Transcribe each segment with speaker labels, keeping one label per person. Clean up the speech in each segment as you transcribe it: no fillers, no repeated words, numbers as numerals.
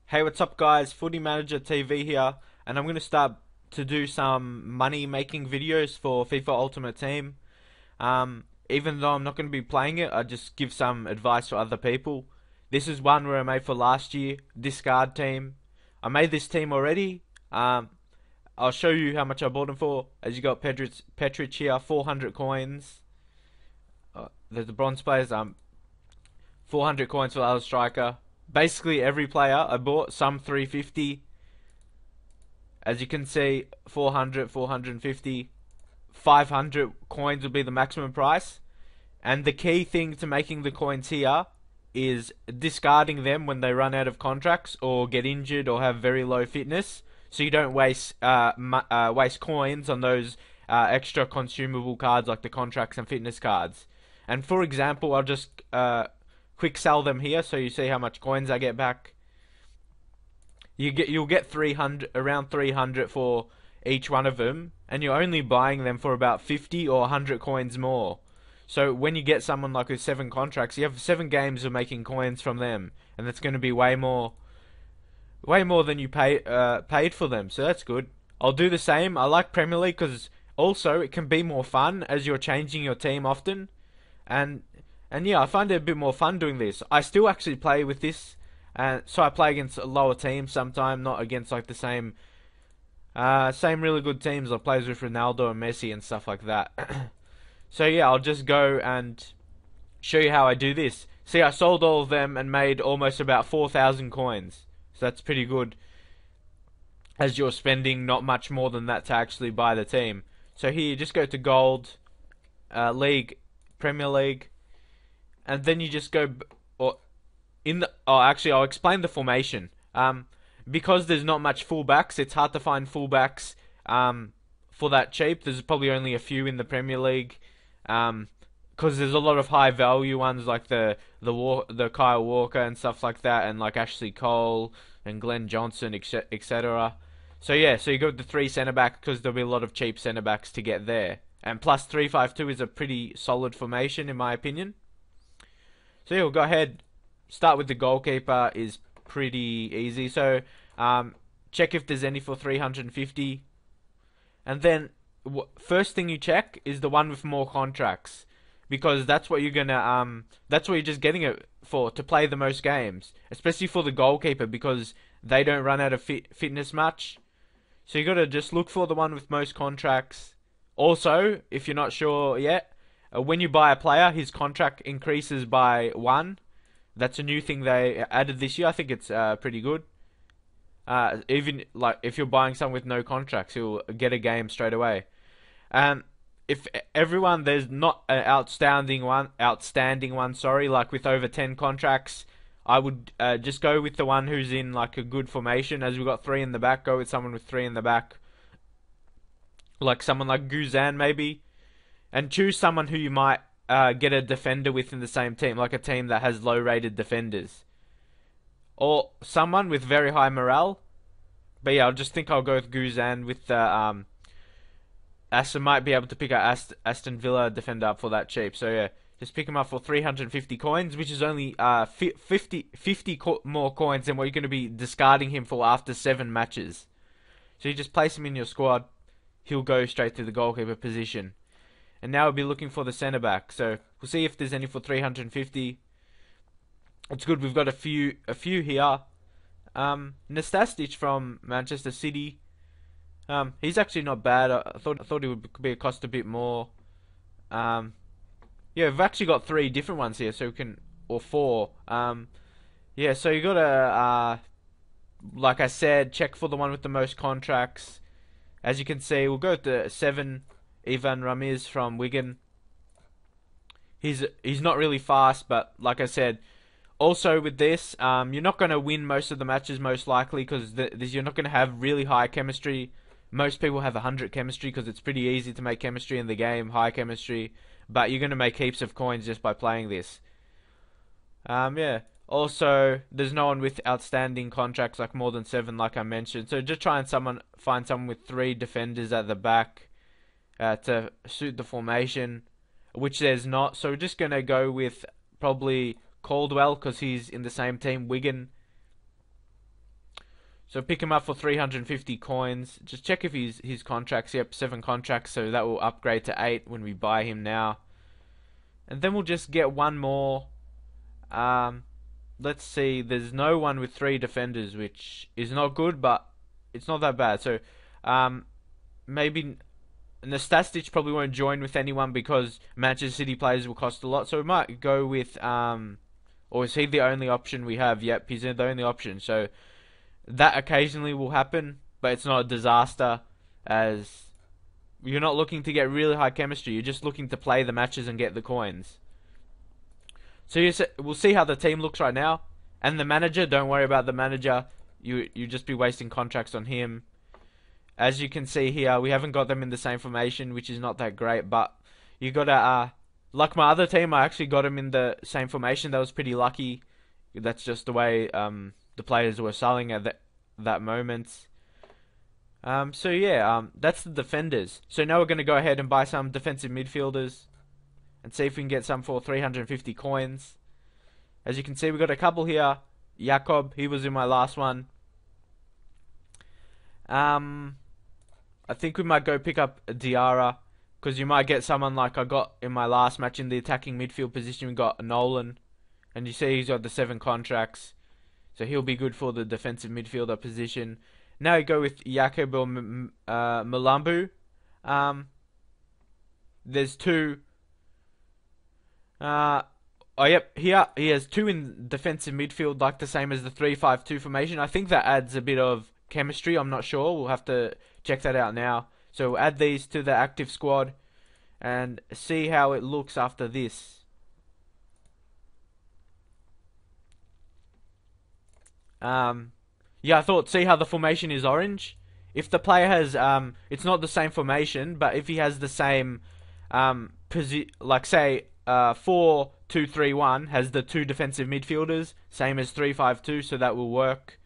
Speaker 1: Hey, what's up, guys? Footy Manager TV here, and I'm going to start to do some money making videos for FIFA Ultimate Team. Even though I'm not going to be playing it, I just give some advice to other people. This is one where I made for last year, discard team. I made this team already. I'll show you how much I bought them for. As you got Petric here, 400 coins. There's the bronze players. 400 coins for the other striker. Basically every player I bought, some 350. As you can see, 400, 450, 500 coins would be the maximum price. And the key thing to making the coins here is discarding them when they run out of contracts or get injured or have very low fitness, so you don't waste coins on those extra consumable cards like the contracts and fitness cards. And for example, I'll just quick sell them here so you see how much coins I get back. You'll get 300, around 300 for each one of them, and you're only buying them for about 50 or 100 coins more. So when you get someone like with 7 contracts, you have 7 games of making coins from them, and that's going to be way more than you paid for them. So that's good. I'll do the same. I like Premier League because also it can be more fun as you're changing your team often, and yeah, I find it a bit more fun doing this. I still actually play with this, so I play against lower teams sometimes, not against like the same really good teams I play with Ronaldo and Messi and stuff like that. So yeah, I'll just go and show you how I do this. See, I sold all of them and made almost about 4,000 coins. So that's pretty good, as you're spending not much more than that to actually buy the team. So here, you just go to Gold, League, Premier League, and then you just go, actually I'll explain the formation. Because there's not much fullbacks, it's hard to find fullbacks for that cheap. There's probably only a few in the Premier League, because there's a lot of high value ones like the Kyle Walker and stuff like that, and like Ashley Cole and Glenn Johnson, etc. So yeah, so you go with the 3 centre back because there'll be a lot of cheap centre backs to get there, and plus 3-5-2 is a pretty solid formation in my opinion. So yeah, we'll go ahead. Start with the goalkeeper is pretty easy. So check if there's any for 350, and then first thing you check is the one with more contracts, because that's what you're just getting it for, to play the most games, especially for the goalkeeper, because they don't run out of fitness much. So you gotta just look for the one with most contracts. Also, if you're not sure yet, when you buy a player, his contract increases by 1. That's a new thing they added this year. I think it's pretty good. Even like if you're buying someone with no contracts, he'll get a game straight away. If everyone, there's not an outstanding one, sorry, like with over 10 contracts, I would just go with the one who's in like a good formation. As we've got 3 in the back, go with someone with 3 in the back, like someone like Guzan maybe, and choose someone who you might get a defender with in the same team, like a team that has low rated defenders, or someone with very high morale. But yeah, I'll go with Guzan with the Aston might be able to pick up Aston Villa defender up for that cheap. So yeah, just pick him up for 350 coins, which is only 50 more coins than what you're going to be discarding him for after 7 matches. So you just place him in your squad, he'll go straight to the goalkeeper position. And now we'll be looking for the centre back. So we'll see if there's any for 350. It's good we've got a few here. Nastasic from Manchester City. He's actually not bad. I thought he would cost a bit more. Yeah, we've actually got 3 different ones here, so we can, or 4. Yeah, so you gotta like I said, check for the one with the most contracts. As you can see, we'll go with the 7, Ivan Ramirez from Wigan. He's not really fast, but like I said, also with this, you're not going to win most of the matches most likely, because you're not going to have really high chemistry. Most people have 100 chemistry because it's pretty easy to make chemistry in the game, high chemistry, but you're going to make heaps of coins just by playing this. Yeah. Also, there's no one with outstanding contracts, like more than 7, like I mentioned. So just find someone with 3 defenders at the back to suit the formation, which there's not. So we're just going to go with probably Caldwell, because he's in the same team, Wigan. So pick him up for 350 coins. Just check if his contracts. Yep, 7 contracts. So that will upgrade to 8 when we buy him now. And then we'll just get one more. Let's see. There's no one with 3 defenders, which is not good, but it's not that bad. So maybe Nastasic probably won't join with anyone because Manchester City players will cost a lot. So we might go with or is he the only option we have? Yep, he's the only option. So that occasionally will happen, but it's not a disaster, as you're not looking to get really high chemistry. You're just looking to play the matches and get the coins. So we'll see how the team looks right now. And the manager, don't worry about the manager. You just be wasting contracts on him. As you can see here, we haven't got them in the same formation, which is not that great. But you gotta, like my other team, I actually got them in the same formation. That was pretty lucky. That's just the way the players were selling at that moment. So yeah, that's the defenders. So now we're going to go ahead and buy some defensive midfielders and see if we can get some for 350 coins. As you can see, we got a couple here. Jakob, he was in my last one. I think we might go pick up Diarra, because you might get someone like I got in my last match in the attacking midfield position. We got Nolan, and you see he's got the 7 contracts. So he'll be good for the defensive midfielder position. Now you go with Jakob or Malambu. There's 2. Oh yep, here he has 2 in defensive midfield, like the same as the 3-5-2 formation. I think that adds a bit of chemistry. I'm not sure. We'll have to check that out now. So we'll add these to the active squad and see how it looks after this. Yeah, I thought, see how the formation is orange? If the player has, it's not the same formation, but if he has the same, like say, 4-2-3-1 has the 2 defensive midfielders, same as 3-5-2, so that will work.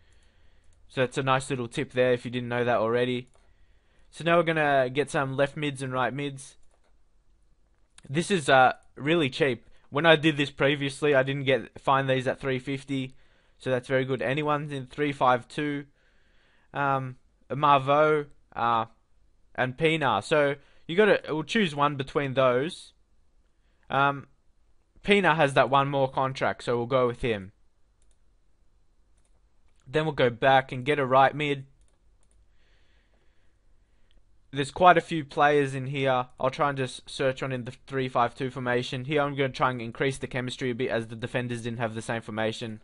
Speaker 1: So that's a nice little tip there if you didn't know that already. So now we're gonna get some left mids and right mids. This is really cheap. When I did this previously, I didn't find these at 350. So that's very good. Anyone's in 3-5-2, Marvo, and Pina. So we'll choose one between those. Pina has that one more contract, so we'll go with him. Then we'll go back and get a right mid. There's quite a few players in here. I'll try and just search on in the 3-5-2 formation. Here I'm going to try and increase the chemistry a bit, as the defenders didn't have the same formation.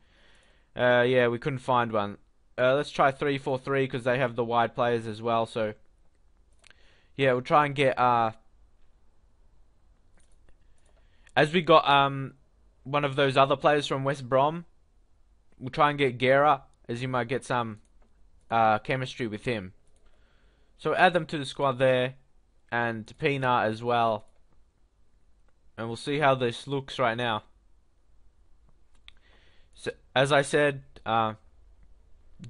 Speaker 1: Yeah, we couldn't find one. Let's try 3-4-3 because they have the wide players as well. So yeah, we'll try and get as we got one of those other players from West Brom. We'll try and get Guerra, as you might get some chemistry with him. So add them to the squad there, and Pina as well. And we'll see how this looks right now. So, as I said, the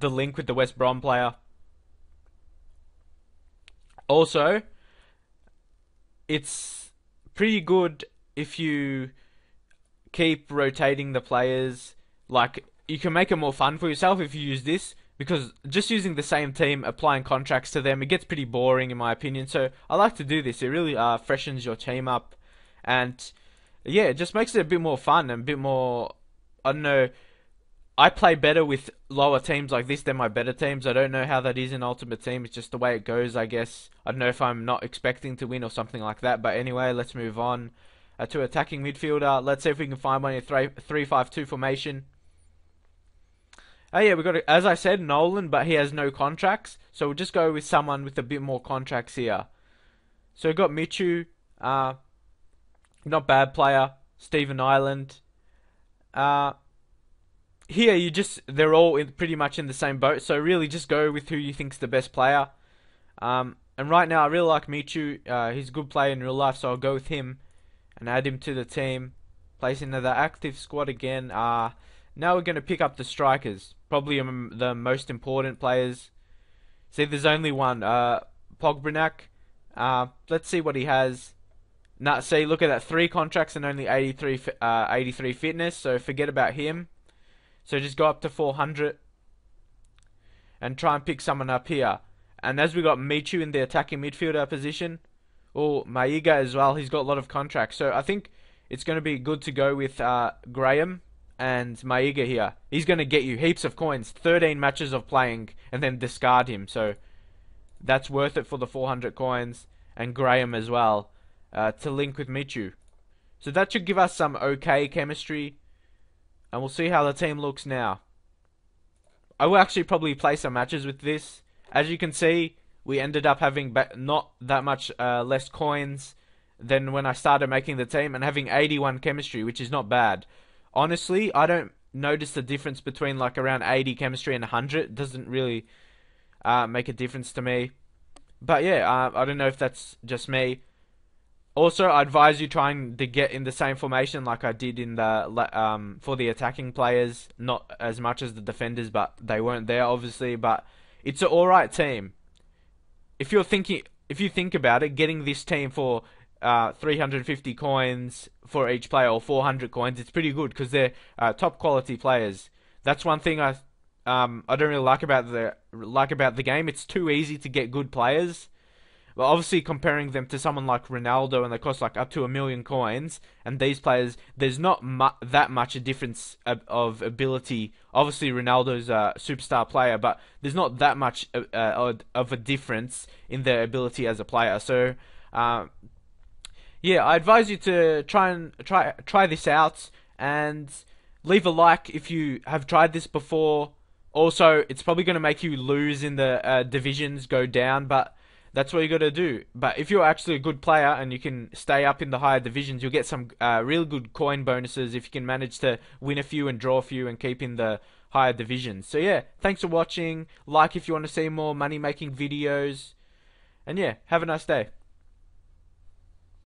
Speaker 1: link with the West Brom player. Also, it's pretty good if you keep rotating the players. Like, you can make it more fun for yourself if you use this, because just using the same team, applying contracts to them, it gets pretty boring in my opinion. So I like to do this. It really freshens your team up, and yeah, it just makes it a bit more fun and a bit more, I don't know, I play better with lower teams like this than my better teams. I don't know how that is in Ultimate Team. It's just the way it goes, I guess. I don't know if I'm not expecting to win or something like that. But anyway, let's move on to attacking midfielder. Let's see if we can find one in 3-5-2 formation. Oh yeah, we got, as I said, Nolan, but he has no contracts. So we'll just go with someone with a bit more contracts here. So we've got Michu, not bad player. Stephen Ireland. Here, they're all pretty much in the same boat. So really just go with who you think's the best player. And right now, I really like Michu. He's a good player in real life, so I'll go with him and add him to the team. Place into the active squad again. Now we're going to pick up the strikers. Probably the most important players. See, there's only one. Pogbanak. Let's see what he has. Nah, see, look at that. 3 contracts and only 83 fitness. So forget about him. So just go up to 400. and try and pick someone up here. And as we got Michu in the attacking midfielder position, or Maiga as well, he's got a lot of contracts. So I think it's going to be good to go with Graham and Maiga here. He's going to get you heaps of coins, 13 matches of playing, and then discard him. So that's worth it for the 400 coins. And Graham as well, to link with Michu. So that should give us some okay chemistry. And we'll see how the team looks now. I will actually probably play some matches with this. As you can see, we ended up having not that much less coins than when I started making the team, and having 81 chemistry, which is not bad. Honestly, I don't notice the difference between like around 80 chemistry and 100. It doesn't really make a difference to me. But yeah, I don't know if that's just me. Also, I advise you trying to get in the same formation like I did in the for the attacking players. Not as much as the defenders, but they weren't there obviously. But it's an alright team. If you think about it, getting this team for 350 coins for each player, or 400 coins, it's pretty good because they're top quality players. That's one thing I don't really like about the game. It's too easy to get good players. But obviously, comparing them to someone like Ronaldo, and they cost like up to 1 million coins, and these players, there's not that much a difference of ability. Obviously, Ronaldo's a superstar player, but there's not that much of a difference in their ability as a player. So, yeah, I advise you to try this out, and leave a like if you have tried this before. Also, it's probably going to make you lose in the divisions, go down, but that's what you got to do. But if you're actually a good player and you can stay up in the higher divisions, you'll get some real good coin bonuses if you can manage to win a few and draw a few and keep in the higher divisions. So yeah, thanks for watching. Like if you want to see more money making videos. And yeah, have a nice day.